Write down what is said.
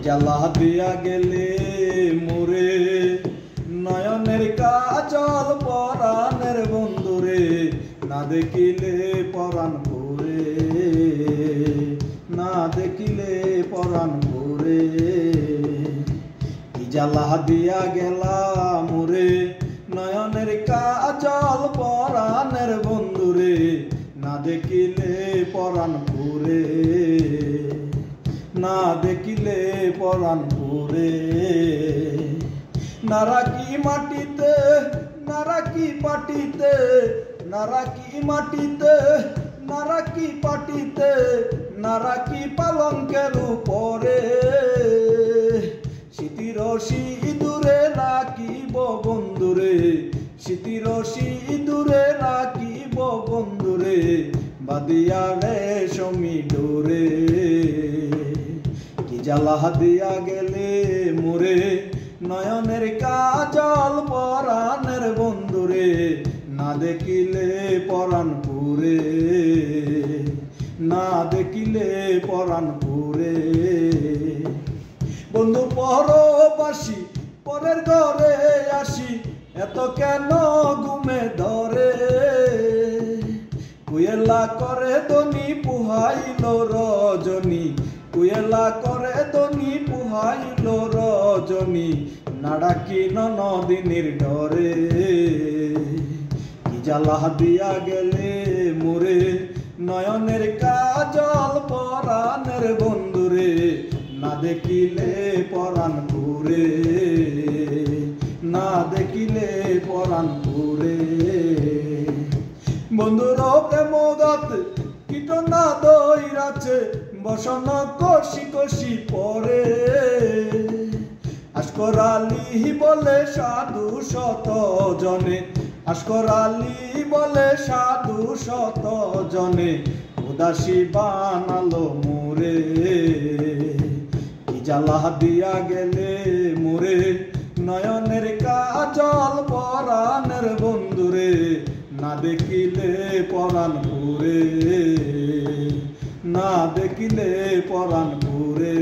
জ্বালা দিয়া গেলে মোরে নয়নের কাজল পরাণের বন্ধুরে না দেখিলে পরাণ পুরে না দেখিলে পরাণ পুরে জ্বালা দিয়া গেলা মোরে নয়নের কাজল পরাণের বন্ধুরে না দেখিলে পরাণ পুরে না দেখিলে পরাণ পুরে নারাকি মাটিতে নারাকি পাটিতে নারাকি মাটিতে নারাকি পাটিতে নারাকি পালঙ্কের উপরে স্মৃতির সিঁদুরে রাখিব বন্ধুরে স্মৃতির সিঁদুরে রাখিব বন্ধুরে বাদিয়া রেশমি ডোরে কি জ্বালা দিয়া গেলে মোরে নয়নের কাজল পরাণের বন্ধুরে না দেখিলে পরাণ পুরে না দেখিলে পরাণ পুরে বন্ধু পরবাসী পরের ঘরে আসি এত কেন ঘুমে ধরে কুয়েলা করে দনি পুহাইল রজনী কুয়েলা করে দনি পুহাইল রজনী নাড়াকি নদিনীর ডরে কি জ্বালা দিয়া গেলে মোরে নয়নের কাজল পরাণের বন্ধুরে না দেখিলে পরাণ পুরে না দেখিলে পরাণ পুরে বন্ধুর প্রেমগত কীটনা দইরাছে বসন কষি কষি পরে আস্কর আলী বলে সাধু শত জনে আস্কর আলী বলে সাধু শত জনে উদাসী বানালো মোরে কি জ্বালা দিয়া গেলে মোরে নয়নের কাজল পরাণের বন্ধুরে না দেখিলে পরাণ পুরে না দেখিলে পরাণ পুরে।